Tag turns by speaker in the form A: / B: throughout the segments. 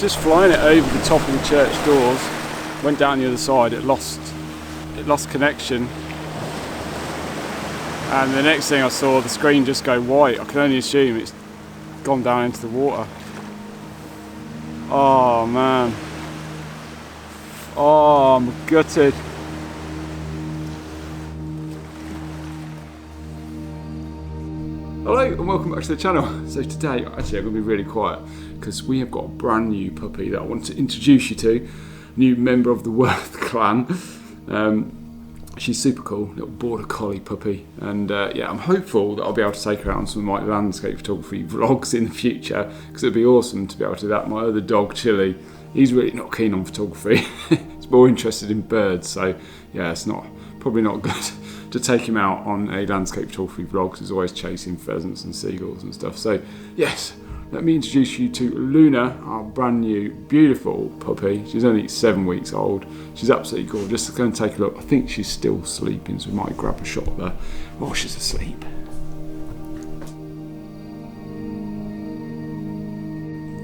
A: just flying it over the top of the church doors, went down the other side, it lost connection, and the next thing I saw, the screen just go white. I can only assume it's gone down into the water. Oh man, oh, I'm gutted. Hello and welcome back to the channel. So today, actually I'm going to be really quiet because we have got a brand new puppy that I want to introduce you to. New member of the Worth clan. She's super cool, little border collie puppy, and yeah, I'm hopeful that I'll be able to take her out on some of my landscape photography vlogs in the future, because it'd be awesome to be able to do that. My other dog, Chili, he's really not keen on photography. He's more interested in birds, so yeah, it's probably not good to take him out on a landscape photography vlog, because he's always chasing pheasants and seagulls and stuff. So yes, let me introduce you to Luna, our brand new beautiful puppy. She's only 7 weeks old. She's absolutely gorgeous. Let's go and take a look. I think she's still sleeping, so we might grab a shot of her while she's asleep.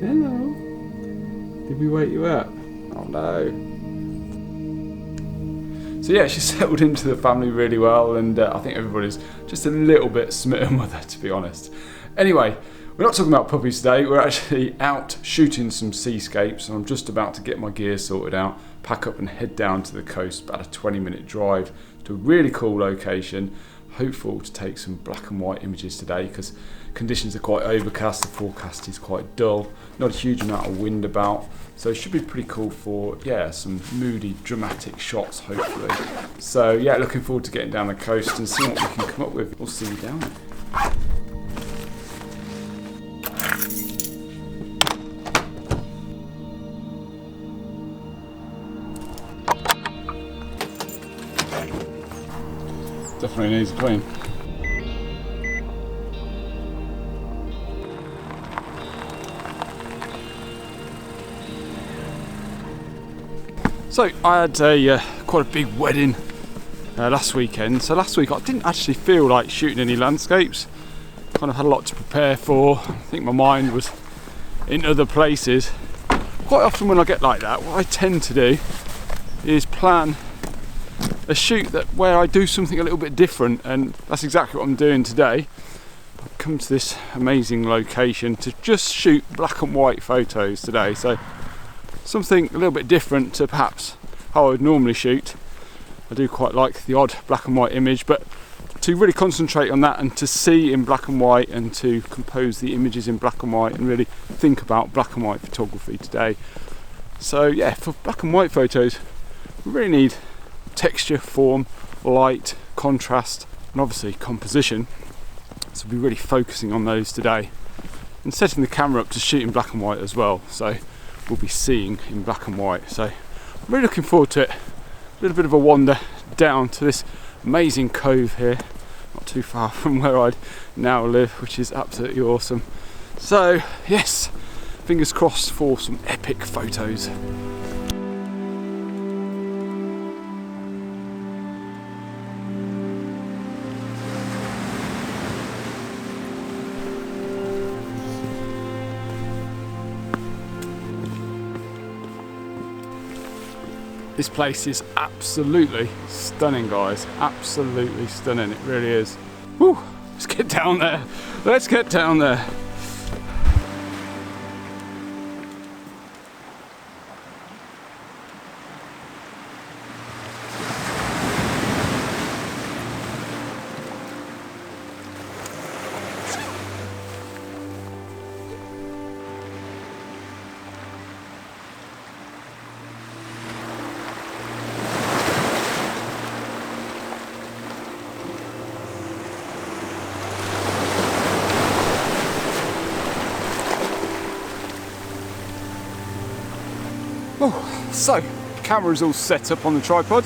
A: Hello. Did we wake you up? Oh no. So yeah, she's settled into the family really well, and I think everybody's just a little bit smitten with her, to be honest. Anyway, we're not talking about puppies today. We're actually out shooting some seascapes, and I'm just about to get my gear sorted out, pack up and head down to the coast, about a 20-minute drive to a really cool location. Hopeful to take some black and white images today because conditions are quite overcast, the forecast is quite dull, not a huge amount of wind about, so it should be pretty cool for, yeah, some moody, dramatic shots hopefully. So yeah, looking forward to getting down the coast and seeing what we can come up with. We'll see you down there. Definitely needs a clean. So I had quite a big wedding last weekend. So last week I didn't actually feel like shooting any landscapes. Kind of had a lot to prepare for. I think my mind was in other places. Quite often when I get like that, what I tend to do is plan a shoot where I do something a little bit different, and that's exactly what I'm doing today. I've come to this amazing location to just shoot black and white photos today, so something a little bit different to perhaps how I would normally shoot. I do quite like the odd black and white image, but to really concentrate on that and to see in black and white and to compose the images in black and white and really think about black and white photography today. So yeah, for black and white photos we really need texture, form, light, contrast, and obviously composition. So we'll be really focusing on those today and setting the camera up to shoot in black and white as well. So we'll be seeing in black and white. So I'm really looking forward to it. A little bit of a wander down to this amazing cove here, not too far from where I now live, which is absolutely awesome. So yes, fingers crossed for some epic photos. This place is absolutely stunning, guys. Absolutely stunning, it really is. Woo, let's get down there. Let's get down there. Oh, so camera's all set up on the tripod.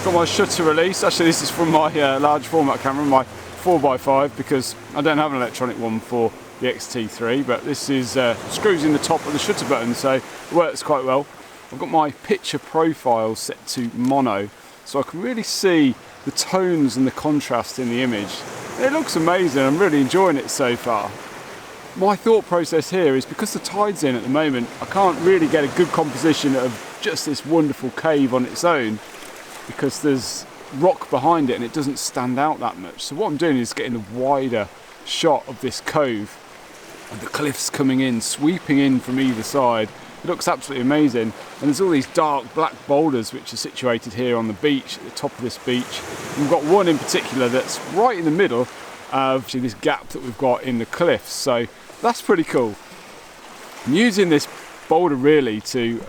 A: Got my shutter release. Actually, this is from my large format camera, my 4x5, because I don't have an electronic one for the X-T3, but this is screws in the top of the shutter button, so it works quite well. I've got my picture profile set to mono, so I can really see the tones and the contrast in the image. It looks amazing. I'm really enjoying it so far. my thought process here is, because the tide's in at the moment, I can't really get a good composition of just this wonderful cave on its own, because there's rock behind it and it doesn't stand out that much. So what I'm doing is getting a wider shot of this cove and the cliffs coming in, sweeping in from either side. It looks absolutely amazing, and there's all these dark black boulders which are situated here on the beach, at the top of this beach. And we've got one in particular that's right in the middle of this gap that we've got in the cliffs, so that's pretty cool. I'm using this boulder really to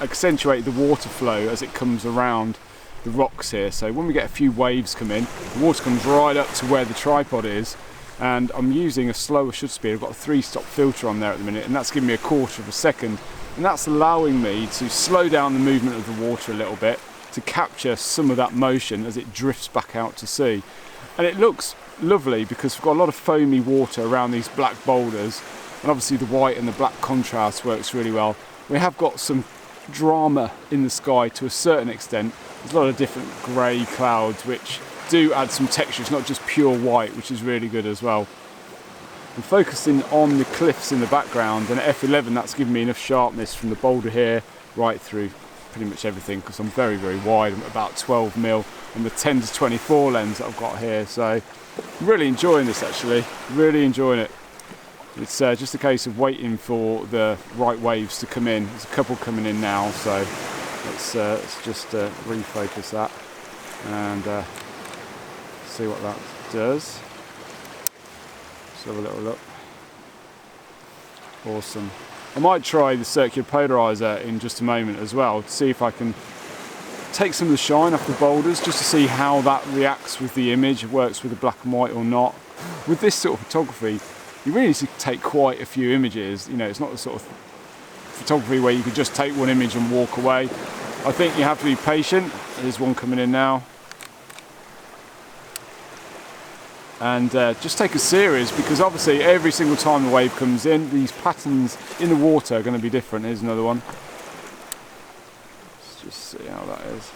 A: accentuate the water flow as it comes around the rocks here. So when we get a few waves come in, the water comes right up to where the tripod is, and I'm using a slower shutter speed. I've got a 3-stop filter on there at the minute, and that's giving me a quarter of a second, and that's allowing me to slow down the movement of the water a little bit to capture some of that motion as it drifts back out to sea. And it looks lovely because we've got a lot of foamy water around these black boulders, and obviously the white and the black contrast works really well. We have got some drama in the sky to a certain extent. There's a lot of different grey clouds which do add some texture. It's not just pure white, which is really good as well. I'm focusing on the cliffs in the background, and at f11 that's given me enough sharpness from the boulder here right through pretty much everything, because I'm very, very wide. I'm at about 12mm on the 10-24 lens that I've got here, so I'm really enjoying this actually, really enjoying it. It's just a case of waiting for the right waves to come in. There's a couple coming in now, so let's just refocus that and see what that does. Let's have a little look. Awesome. I might try the circular polarizer in just a moment as well, to see if I can take some of the shine off the boulders, just to see how that reacts with the image, works with the black and white or not. With this sort of photography, you really need to take quite a few images. You know, it's not the sort of photography where you could just take one image and walk away. I think you have to be patient. There's one coming in now. And just take a series, because obviously every single time the wave comes in, these patterns in the water are going to be different. Here's another one. Let's just see how that is.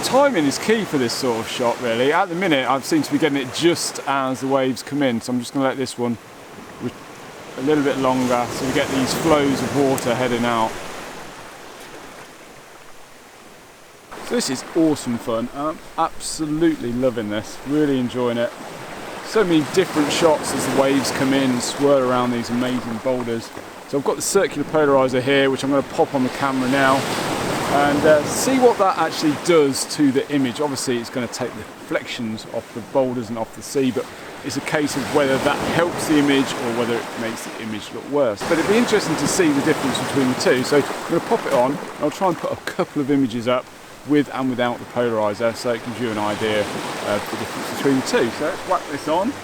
A: Timing is key for this sort of shot really. At the minute I seem to be getting it just as the waves come in, so I'm just going to let this one a little bit longer so we get these flows of water heading out. So this is awesome fun. I'm absolutely loving this, really enjoying it. So many different shots as the waves come in and swirl around these amazing boulders. So I've got the circular polarizer here, which I'm going to pop on the camera now and see what that actually does to the image. Obviously it's going to take the reflections off the boulders and off the sea, but it's a case of whether that helps the image or whether it makes the image look worse. But it'd be interesting to see the difference between the two. So I'm going to pop it on and I'll try and put a couple of images up with and without the polarizer, so it gives you an idea of the difference between the two. So let's whack this on.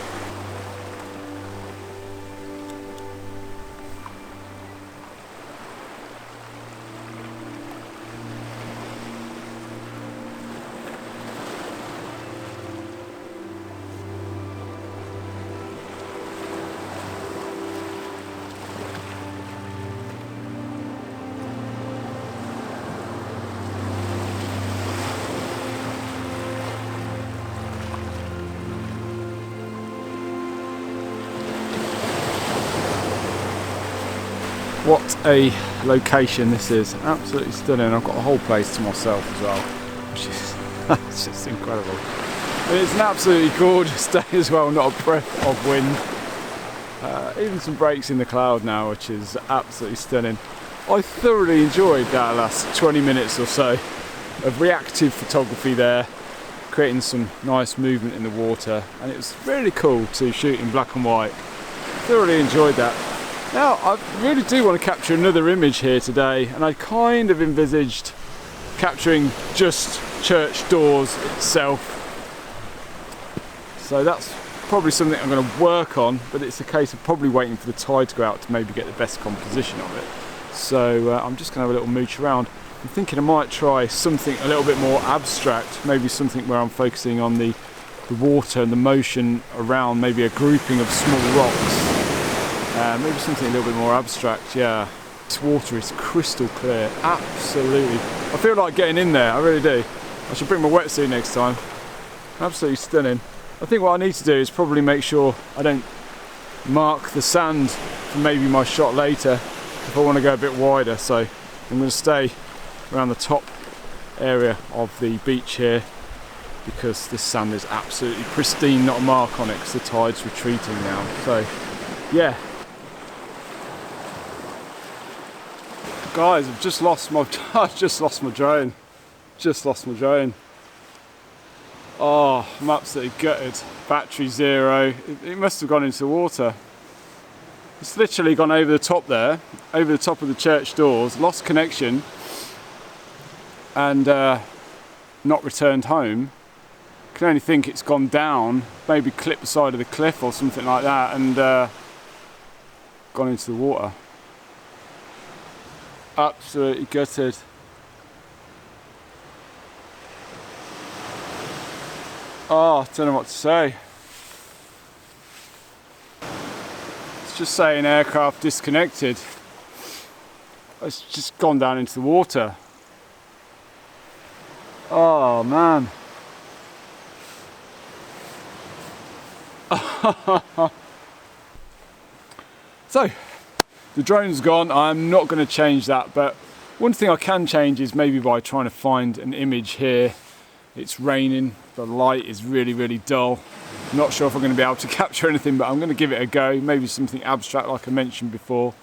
A: What a location this is, absolutely stunning. I've got a whole place to myself as well, which is that's just incredible. And it's an absolutely gorgeous day as well, not a breath of wind. Even some breaks in the cloud now, which is absolutely stunning. I thoroughly enjoyed that last 20 minutes or so of reactive photography there, creating some nice movement in the water, and it was really cool to shoot in black and white. Thoroughly enjoyed that. Now, I really do want to capture another image here today, and I kind of envisaged capturing just church doors itself. So that's probably something I'm going to work on, but it's a case of probably waiting for the tide to go out to maybe get the best composition of it. So I'm just going to have a little mooch around. I'm thinking I might try something a little bit more abstract, maybe something where I'm focusing on the water and the motion around maybe a grouping of small rocks. Maybe something a little bit more abstract, yeah. This water is crystal clear, absolutely. I feel like getting in there, I really do. I should bring my wetsuit next time. Absolutely stunning. I think what I need to do is probably make sure I don't mark the sand for maybe my shot later if I want to go a bit wider. So I'm going to stay around the top area of the beach here because this sand is absolutely pristine, not a mark on it because the tide's retreating now. So yeah. Guys, I've just lost my drone. Just lost my drone. Oh, I'm absolutely gutted. Battery zero. It must have gone into the water. It's literally gone over the top there, over the top of the church doors, lost connection, and not returned home. I can only think it's gone down, maybe clipped the side of the cliff or something like that, and gone into the water. Absolutely gutted. Oh, I don't know what to say. It's just saying aircraft disconnected. It's just gone down into the water. Oh man. So, the drone's gone. I'm not going to change that, but one thing I can change is maybe by trying to find an image here. It's raining, the light is really dull. I'm not sure if I'm going to be able to capture anything, but I'm going to give it a go. Maybe something abstract like I mentioned before.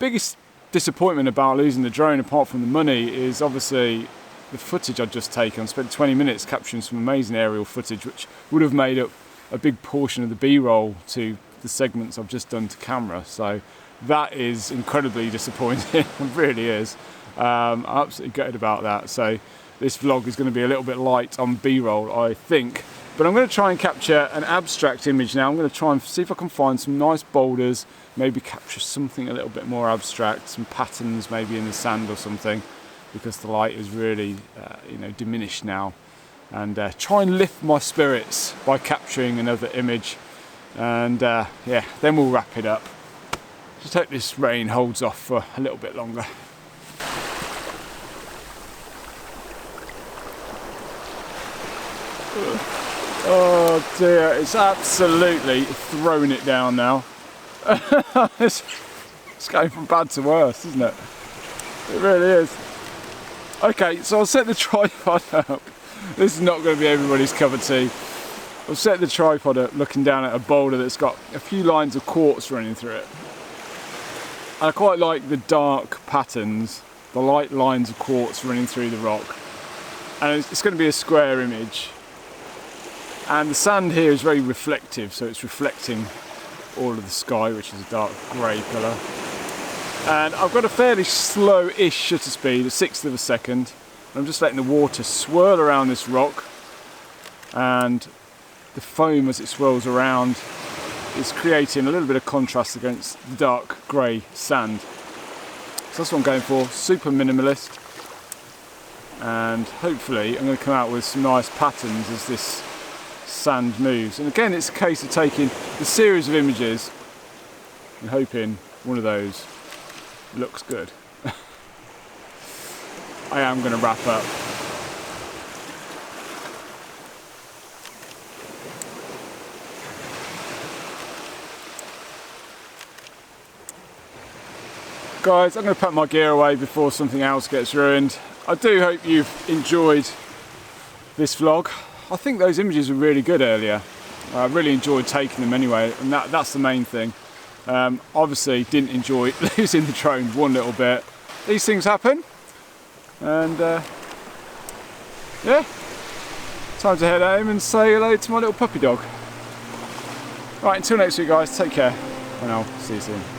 A: Biggest disappointment about losing the drone, apart from the money, is obviously the footage I'd just taken. I spent 20 minutes capturing some amazing aerial footage, which would have made up a big portion of the B-roll to the segments I've just done to camera. So that is incredibly disappointing. It really is. I'm absolutely gutted about that. So this vlog is going to be a little bit light on B-roll, I think. But I'm going to try and capture an abstract image now. I'm going to try and see if I can find some nice boulders, maybe capture something a little bit more abstract, some patterns maybe in the sand or something, because the light is really diminished now. And try and lift my spirits by capturing another image. And yeah, then we'll wrap it up. Just hope this rain holds off for a little bit longer. Oh dear, it's absolutely throwing it down now. It's going from bad to worse, isn't it? It really is. Okay, so I'll set the tripod up. This is not going to be everybody's cup of tea. I'll set the tripod up looking down at a boulder that's got a few lines of quartz running through it. I quite like the dark patterns, the light lines of quartz running through the rock. And it's going to be a square image. And the sand here is very reflective, so it's reflecting all of the sky, which is a dark grey colour. And I've got a fairly slow-ish shutter speed, a 1/6 of a second. I'm just letting the water swirl around this rock, and the foam as it swirls around is creating a little bit of contrast against the dark grey sand. So that's what I'm going for, super minimalist. And hopefully I'm going to come out with some nice patterns as this sand moves. And again, it's a case of taking a series of images and hoping one of those looks good. I am going to wrap up. Guys, I'm going to put my gear away before something else gets ruined. I do hope you've enjoyed this vlog. I think those images were really good earlier. I really enjoyed taking them anyway, and that's the main thing. Obviously didn't enjoy losing the drone one little bit. These things happen, and yeah, time to head home and say hello to my little puppy dog. Right, until next week guys, take care, and I'll see you soon.